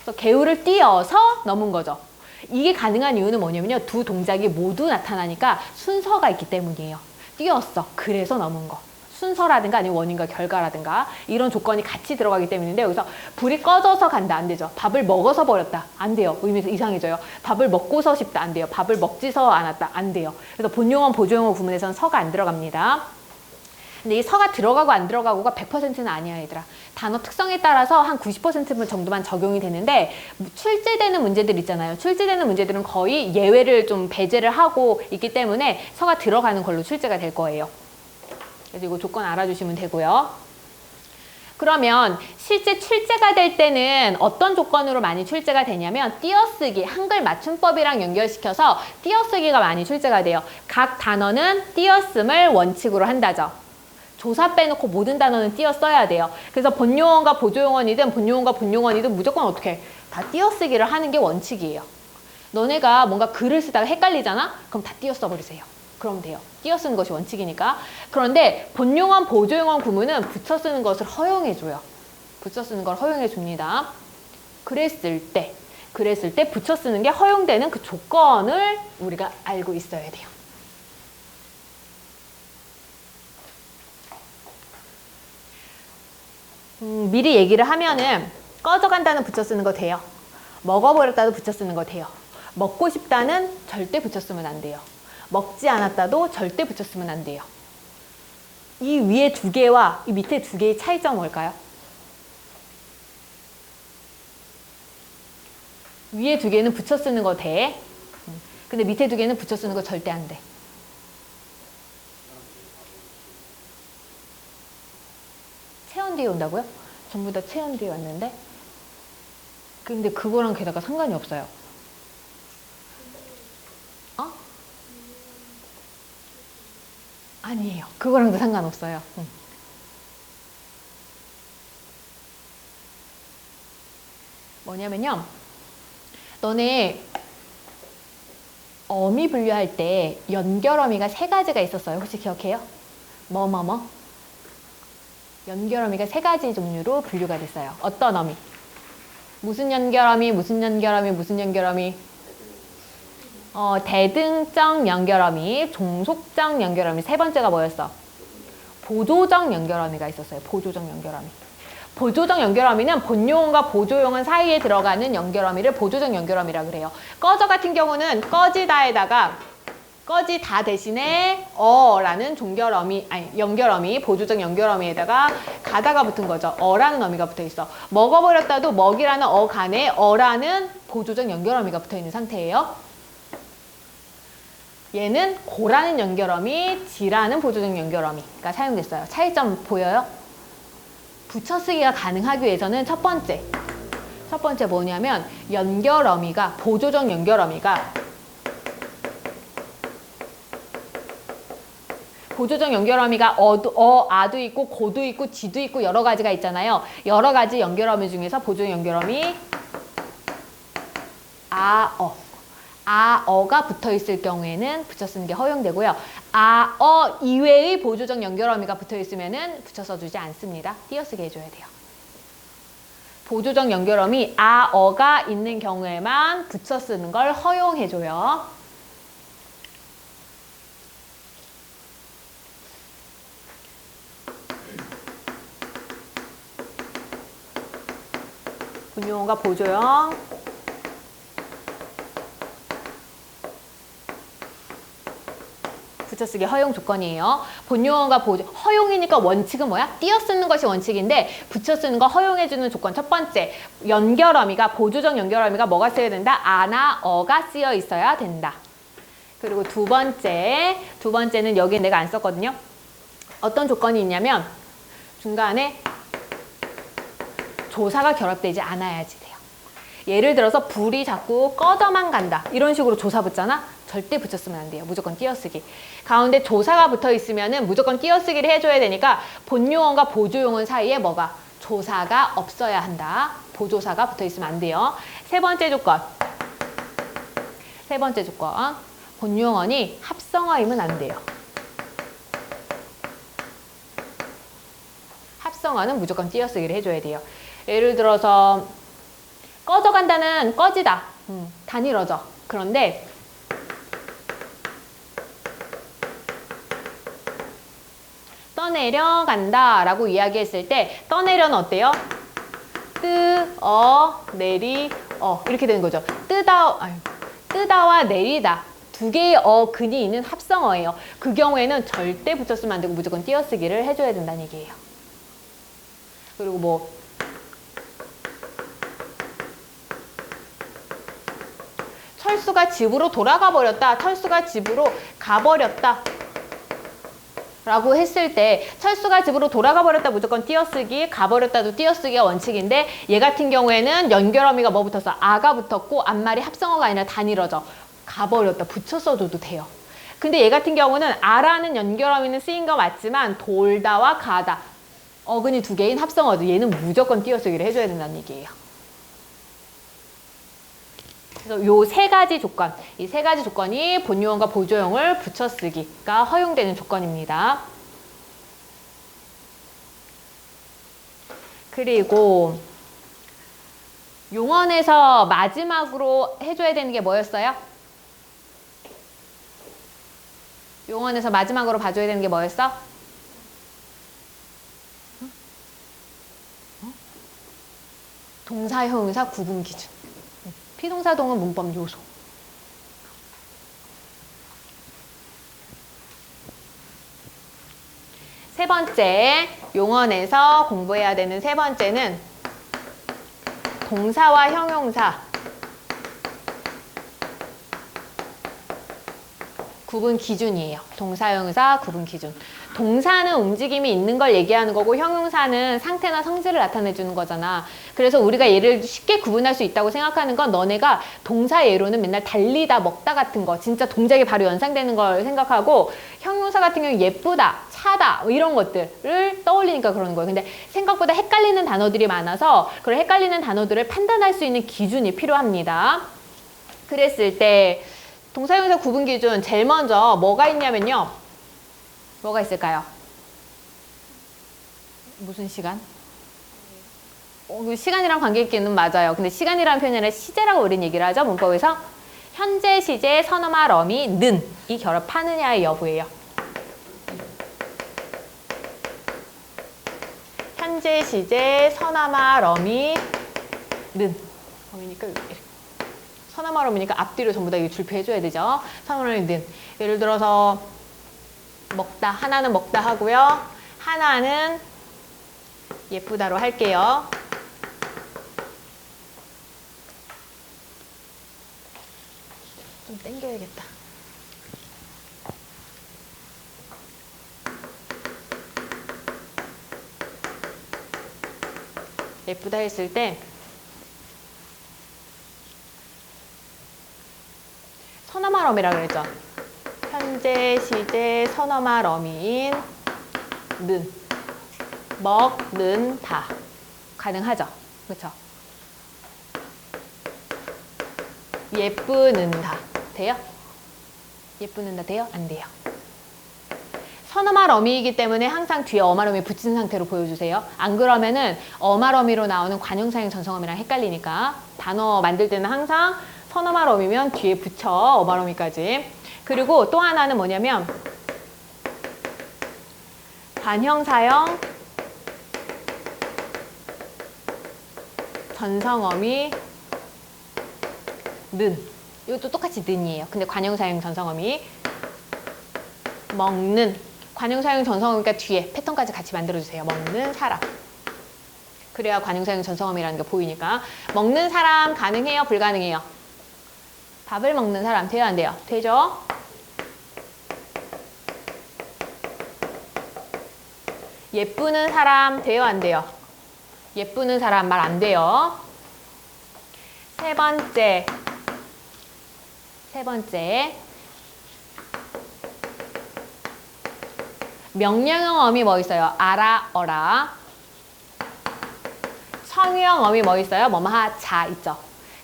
그래서 개울을 뛰어서 넘은 거죠. 이게 가능한 이유는 뭐냐면요. 두 동작이 모두 나타나니까 순서가 있기 때문이에요. 뛰었어. 그래서 넘은 거. 순서라든가 아니면 원인과 결과라든가 이런 조건이 같이 들어가기 때문인데 여기서 불이 꺼져서 간다. 안 되죠. 밥을 먹어서 버렸다. 안 돼요. 의미가 이상해져요. 밥을 먹고서 싶다. 안 돼요. 밥을 먹지서 않았다. 안 돼요. 그래서 본용언, 보조용언 구문에서는 서가 안 들어갑니다. 근데 이 서가 들어가고 안 들어가고가 100%는 아니야, 얘들아. 단어 특성에 따라서 한 90% 정도만 적용이 되는데 출제되는 문제들 있잖아요. 출제되는 문제들은 거의 예외를 좀 배제를 하고 있기 때문에 서가 들어가는 걸로 출제가 될 거예요. 그래서 이거 조건 알아주시면 되고요. 그러면 실제 출제가 될 때는 어떤 조건으로 많이 출제가 되냐면 띄어쓰기, 한글 맞춤법이랑 연결시켜서 띄어쓰기가 많이 출제가 돼요. 각 단어는 띄어쓰기를 원칙으로 한다죠. 조사 빼놓고 모든 단어는 띄어 써야 돼요. 그래서 본용어가 보조용어이든 본용어가 본용어이든 무조건 어떻게 다 띄어쓰기를 하는 게 원칙이에요. 너네가 뭔가 글을 쓰다가 헷갈리잖아? 그럼 다 띄어 써버리세요. 그러면 돼요. 띄어 쓰는 것이 원칙이니까. 그런데 본용어, 보조용어 구문은 붙여 쓰는 것을 허용해줘요. 붙여 쓰는 걸 허용해줍니다. 그랬을 때 붙여 쓰는 게 허용되는 그 조건을 우리가 알고 있어야 돼요. 미리 얘기를 하면은 꺼져간다는 붙여 쓰는 거 돼요. 먹어버렸다도 붙여 쓰는 거 돼요. 먹고 싶다는 절대 붙여 쓰면 안 돼요. 먹지 않았다도 절대 붙여 쓰면 안 돼요. 이 위에 두 개와 이 밑에 두 개의 차이점은 뭘까요? 위에 두 개는 붙여 쓰는 거 돼. 근데 밑에 두 개는 붙여 쓰는 거 절대 안 돼. 체온 뒤에 온다고요? 전부 다 체온 뒤에 왔는데? 근데 그거랑 게다가 상관이 없어요. 어? 아니에요. 그거랑도 상관없어요. 뭐냐면요. 너네 어미 분류할 때 연결어미가 3가지가 있었어요. 혹시 기억해요? 뭐뭐뭐? 연결어미가 3가지 종류로 분류가 됐어요. 어떤 어미? 무슨 연결어미, 무슨 연결어미, 무슨 연결어미? 대등적 연결어미, 종속적 연결어미. 3번째가 뭐였어? 보조적 연결어미가 있었어요. 보조적 연결어미. 보조적 연결어미는 본용어과 보조용어 사이에 들어가는 연결어미를 보조적 연결어미라고 그래요. 꺼져 같은 경우는 꺼지다에다가 꺼지다 대신에 어라는 종결어미, 아니 연결어미, 보조적 연결어미에다가 가다가 붙은 거죠. 어라는 어미가 붙어 있어. 먹어버렸다도 먹이라는 어 간에 어라는 보조적 연결어미가 붙어 있는 상태예요. 얘는 고라는 연결어미, 지라는 보조적 연결어미가 사용됐어요. 차이점 보여요? 붙여쓰기가 가능하기 위해서는 첫 번째 뭐냐면 연결어미가, 보조적 연결어미가 보조적 연결어미가 아도 있고 고도 있고 지도 있고 여러 가지가 있잖아요. 여러 가지 연결어미 중에서 보조적 연결어미 아어가 붙어 있을 경우에는 붙여 쓰는 게 허용되고요. 아어 이외의 보조적 연결어미가 붙어 있으면은 붙여 써주지 않습니다. 띄어쓰기 해줘야 돼요. 보조적 연결어미 아어가 있는 경우에만 붙여 쓰는 걸 허용해줘요. 분용어가 보조형, 붙여쓰기 허용 조건이에요. 본용어가 보조, 허용이니까 원칙은 뭐야? 띄어쓰는 것이 원칙인데 붙여쓰는 거 허용해주는 조건 첫 번째, 연결어미가, 보조적 연결어미가 뭐가 쓰여야 된다? 아나 어가 쓰여 있어야 된다. 그리고 두 번째는 여기에 내가 안 썼거든요. 어떤 조건이 있냐면 중간에 조사가 결합되지 않아야지 돼요. 예를 들어서 불이 자꾸 꺼져만 간다. 이런 식으로 조사 붙잖아? 절대 붙였으면 안 돼요. 무조건 띄어쓰기. 가운데 조사가 붙어 있으면은 무조건 띄어쓰기를 해줘야 되니까 본용어과 보조용어 사이에 뭐가? 조사가 없어야 한다. 보조사가 붙어 있으면 안 돼요. 세 번째 조건. 본용어니 합성어이면 안 돼요. 합성어는 무조건 띄어쓰기를 해줘야 돼요. 예를 들어서 꺼져간다는 꺼지다. 단일어죠. 그런데 떠내려간다 라고 이야기했을 때 떠내려는 어때요? 내리, 이렇게 되는 거죠. 뜨다와 내리다 두 개의 어근이 있는 합성어예요. 그 경우에는 절대 붙였으면 안 되고 무조건 띄어쓰기를 해줘야 된다는 얘기예요. 그리고 뭐 철수가 집으로 돌아가 버렸다. 철수가 집으로 가버렸다. 라고 했을 때 철수가 집으로 돌아가 버렸다 무조건 띄어쓰기, 가버렸다도 띄어쓰기가 원칙인데 얘 같은 경우에는 연결어미가 뭐 붙었어? 아가 붙었고 앞말이 합성어가 아니라 단일어죠. 가버렸다 붙여 써줘도 돼요. 근데 얘 같은 경우는 아라는 연결어미는 쓰인 거 맞지만 돌다와 가다 어근이 두 개인 합성어도 얘는 무조건 띄어쓰기를 해줘야 된다는 얘기예요. 그래서 요 세 가지 조건, 이 세 가지 조건이 본요형과 보조형을 붙여쓰기가 허용되는 조건입니다. 그리고 용언에서 마지막으로 해줘야 되는 게 뭐였어요? 용언에서 마지막으로 봐줘야 되는 게 뭐였어? 동사, 형용사, 구분 기준. 피동사동은 문법 요소. 세 번째, 용언에서 공부해야 되는 세 번째는 동사와 형용사 구분 기준이에요. 동사, 형용사 구분 기준. 동사는 움직임이 있는 걸 얘기하는 거고 형용사는 상태나 성질을 나타내주는 거잖아. 그래서 우리가 얘를 쉽게 구분할 수 있다고 생각하는 건 너네가 동사 예로는 맨날 달리다, 먹다 같은 거 진짜 동작이 바로 연상되는 걸 생각하고 형용사 같은 경우는 예쁘다, 차다 이런 것들을 떠올리니까 그러는 거예요. 근데 생각보다 헷갈리는 단어들이 많아서 그런 헷갈리는 단어들을 판단할 수 있는 기준이 필요합니다. 그랬을 때 동사, 형용사 구분 기준 제일 먼저 뭐가 있냐면요. 뭐가 있을까요? 무슨 시간? 시간이랑 관계 있기는 맞아요. 근데 시간이라는 표현이 아니라 시제라고 우린 얘기를 하죠. 문법에서. 현재 시제, 선어말, 어미, 는 이 결합하느냐의 여부예요. 현재 시제, 선어말, 어미, 는 어미니까 이렇게. 선어말, 어미니까 앞뒤로 전부 다 줄표해줘야 되죠. 선어말, 어미, 는 예를 들어서 먹다, 하나는 먹다 하고요. 하나는 예쁘다로 할게요. 좀 당겨야겠다. 예쁘다 했을 때 선어말 어미라 그랬죠. 현재 시제 선어말 어미인 는 먹는 다 가능하죠. 그렇죠? 예쁘는다 돼요? 예쁘는다 돼요? 안 돼요. 선어말 어미이기 때문에 항상 뒤에 어말 어미 붙인 상태로 보여주세요. 안 그러면은 어말 어미로 나오는 관용사형 전성어미랑 헷갈리니까 단어 만들 때는 항상 선어말 어미면 뒤에 붙여 어말 어미까지. 그리고 또 하나는 뭐냐면 관형사형 전성어미 는 이것도 똑같이 는이에요. 근데 관형사형 전성어미 먹는 관형사형 전성어미니까 뒤에 패턴까지 같이 만들어주세요. 먹는 사람. 그래야 관형사형 전성어미라는 게 보이니까. 먹는 사람 가능해요? 불가능해요? 밥을 먹는 사람 돼요? 안 돼요? 되죠? 예쁘는 사람 돼요? 안 돼요? 예쁘는 사람 말 안 돼요. 세 번째 명령형 어미 뭐 있어요? 아라, 어라. 청유형 어미 뭐 있어요? 뭐뭐하, 자 있죠.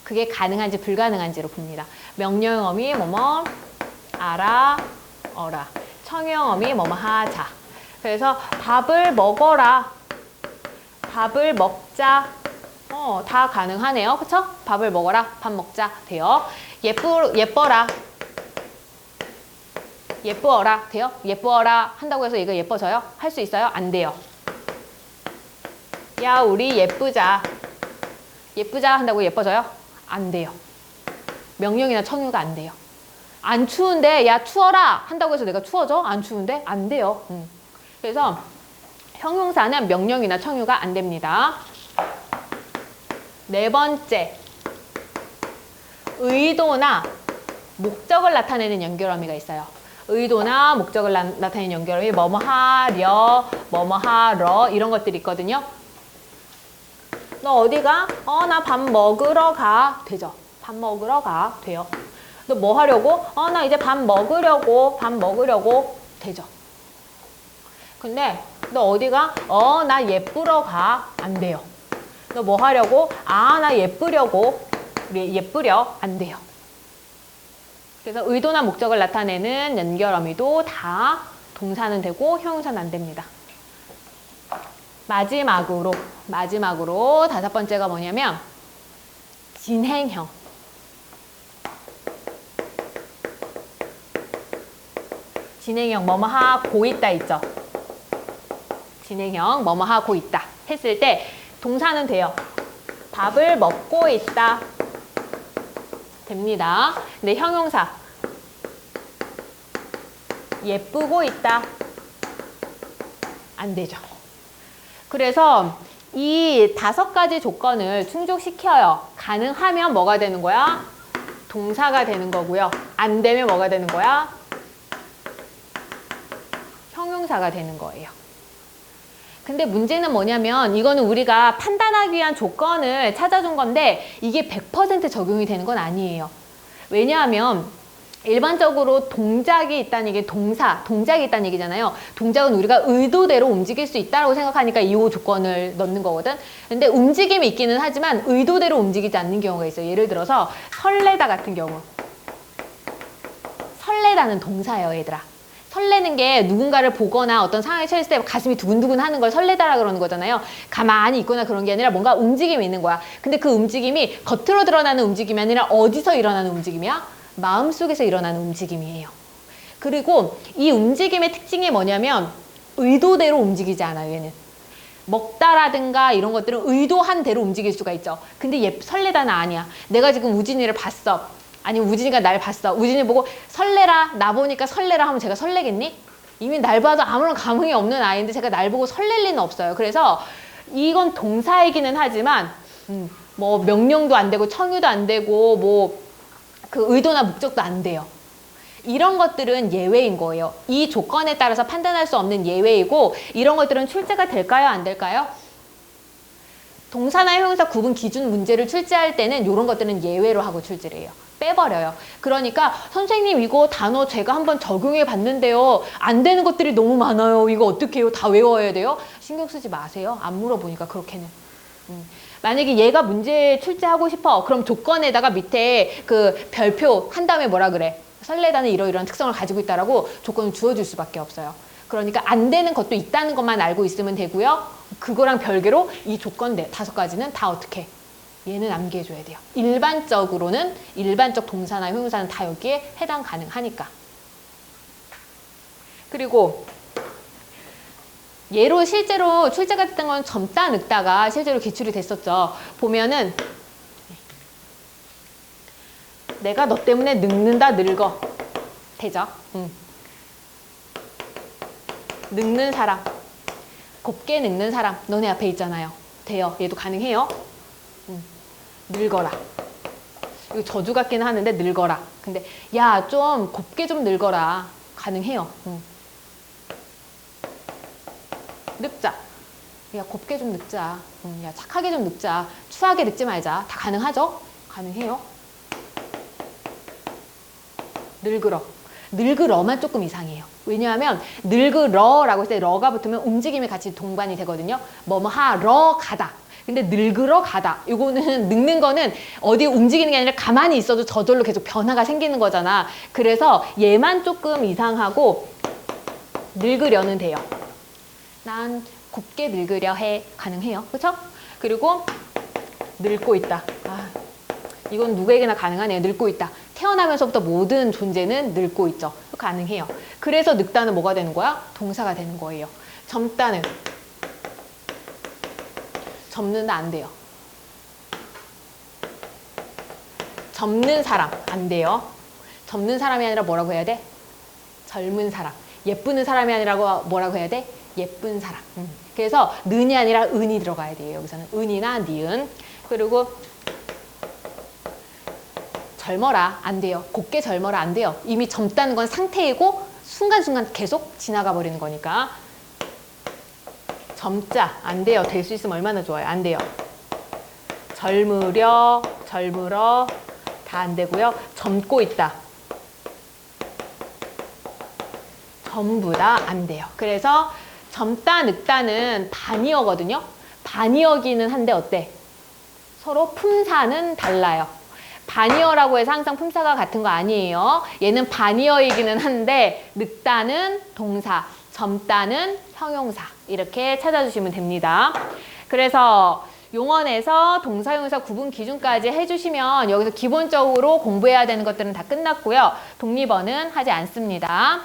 그게 가능한지 불가능한지로 봅니다. 명령형 어미 뭐뭐, 아라, 어라. 청유형 어미 뭐뭐하, 자. 그래서 밥을 먹어라, 밥을 먹자. 다 가능하네요. 그쵸? 밥을 먹어라, 밥 먹자 돼요. 예뻐라, 예쁘어라 돼요? 예쁘어라 한다고 해서 이거 예뻐져요? 할 수 있어요? 안 돼요. 야, 우리 예쁘자. 예쁘자 한다고 예뻐져요? 안 돼요. 명령이나 청유가 안 돼요. 안 추운데 야 추워라 한다고 해서 내가 추워져? 안 추운데? 안 돼요. 그래서 형용사는 명령이나 청유가 안 됩니다. 네 번째, 의도나 목적을 나타내는 연결어미가 있어요. 의도나 목적을 나타내는 연결어미 뭐뭐 하려, 뭐뭐 하러 이런 것들이 있거든요. 너 어디 가? 나 밥 먹으러 가. 되죠? 밥 먹으러 가. 돼요. 너 뭐 하려고? 나 이제 밥 먹으려고. 밥 먹으려고. 되죠? 근데 너 어디 가? 나 예쁘러 가. 안 돼요. 너 뭐 하려고? 나 예쁘려고. 예쁘려. 안 돼요. 그래서 의도나 목적을 나타내는 연결어미도 다 동사는 되고 형용사는 안 됩니다. 마지막으로 다섯 번째가 뭐냐면 진행형. 진행형 뭐뭐 하고 있다 있죠. 진행형 뭐뭐 하고 있다 했을 때 동사는 돼요. 밥을 먹고 있다. 됩니다. 근데 형용사 예쁘고 있다. 안 되죠. 그래서 이 5가지 조건을 충족시켜요. 가능하면 뭐가 되는 거야? 동사가 되는 거고요. 안 되면 뭐가 되는 거야? 형용사가 되는 거예요. 근데 문제는 뭐냐면 이거는 우리가 판단하기 위한 조건을 찾아준 건데 이게 100% 적용이 되는 건 아니에요. 왜냐하면 일반적으로 동작이 있다는 얘기, 동작이 있다는 얘기잖아요. 동작은 우리가 의도대로 움직일 수 있다고 생각하니까 이 조건을 넣는 거거든. 근데 움직임이 있기는 하지만 의도대로 움직이지 않는 경우가 있어요. 예를 들어서 설레다 같은 경우. 설레다는 동사예요, 얘들아. 설레는 게 누군가를 보거나 어떤 상황에 처했을 때 가슴이 두근두근 하는 걸 설레다라 그러는 거잖아요. 가만히 있거나 그런 게 아니라 뭔가 움직임이 있는 거야. 근데 그 움직임이 겉으로 드러나는 움직임이 아니라 어디서 일어나는 움직임이야? 마음속에서 일어나는 움직임이에요. 그리고 이 움직임의 특징이 뭐냐면 의도대로 움직이지 않아요, 얘는. 먹다라든가 이런 것들은 의도한 대로 움직일 수가 있죠. 근데 설레다는 아니야. 내가 지금 우진이를 봤어. 아니면 우진이가 날 봤어. 우진이 보고 설레라, 나 보니까 설레라 하면 제가 설레겠니? 이미 날 봐도 아무런 감흥이 없는 아이인데 제가 날 보고 설렐 리는 없어요. 그래서 이건 동사이기는 하지만 뭐 명령도 안 되고 청유도 안 되고 뭐 그 의도나 목적도 안 돼요. 이런 것들은 예외인 거예요. 이 조건에 따라서 판단할 수 없는 예외이고 이런 것들은 출제가 될까요? 안 될까요? 동사나 형용사 구분 기준 문제를 출제할 때는 이런 것들은 예외로 하고 출제를 해요. 빼버려요. 그러니까 선생님 이거 단어 제가 한번 적용해 봤는데요. 안 되는 것들이 너무 많아요. 이거 어떻게 해요? 다 외워야 돼요? 신경 쓰지 마세요. 안 물어보니까 그렇게는. 만약에 얘가 문제 출제하고 싶어. 그럼 조건에다가 밑에 그 별표 한 다음에 뭐라 그래? 설레다는 이러이러한 특성을 가지고 있다라고 조건을 주어줄 수밖에 없어요. 그러니까 안 되는 것도 있다는 것만 알고 있으면 되고요. 그거랑 별개로 이 조건 5가지는 다 어떻게? 얘는 암기해줘야 돼요. 일반적으로는 일반적 동사나 형용사는 다 여기에 해당 가능하니까. 그리고 얘로 실제로 출제가 됐던 건 젊다 늙다가 실제로 기출이 됐었죠. 보면은 내가 너 때문에 늙는다 늙어. 되죠? 늙는 사람, 곱게 늙는 사람 너네 앞에 있잖아요. 돼요. 얘도 가능해요. 늙어라. 이거 저주 같기는 하는데 늙어라. 근데 야 좀 곱게 좀 늙어라. 가능해요. 늙자. 야 곱게 좀 늙자. 야 착하게 좀 늙자. 추하게 늙지 말자. 다 가능하죠? 가능해요. 늙으러. 늙으러만 조금 이상해요. 왜냐하면 늙으러라고 했을 때 러가 붙으면 움직임이 같이 동반이 되거든요. 뭐뭐 하러 가다. 근데 늙으러 가다. 이거는 늙는 거는 어디 움직이는 게 아니라 가만히 있어도 저절로 계속 변화가 생기는 거잖아. 그래서 얘만 조금 이상하고 늙으려는 돼요. 난 곱게 늙으려 해. 가능해요. 그렇죠? 그리고 늙고 있다. 이건 누구에게나 가능하네요. 늙고 있다. 태어나면서부터 모든 존재는 늙고 있죠. 가능해요. 그래서 늙다는 뭐가 되는 거야? 동사가 되는 거예요. 젊다는 젊는다 안 돼요. 젊는 사람 안 돼요. 젊는 사람이 아니라 뭐라고 해야 돼? 젊은 사람. 예쁘는 사람이 아니라고 뭐라고 해야 돼? 예쁜 사람. 그래서 는이 아니라 은이 들어가야 돼요. 여기서는 은이나 니은. 그리고 젊어라 안 돼요. 곱게 젊어라 안 돼요. 이미 젊다는 건 상태이고 순간순간 계속 지나가 버리는 거니까. 젊자 안 돼요. 될 수 있으면 얼마나 좋아요. 안 돼요. 젊으려 젊으러 다 안 되고요. 젊고 있다. 전부 다 안 돼요. 그래서 젊다 늙다는 반이어거든요. 반이어기는 한데 어때? 서로 품사는 달라요. 반이어라고 해서 항상 품사가 같은 거 아니에요. 얘는 반이어이기는 한데 늙다는 동사, 젊다는 형용사 이렇게 찾아주시면 됩니다. 그래서 용언에서 동사용사 구분 기준까지 해주시면 여기서 기본적으로 공부해야 되는 것들은 다 끝났고요. 독립어는 하지 않습니다.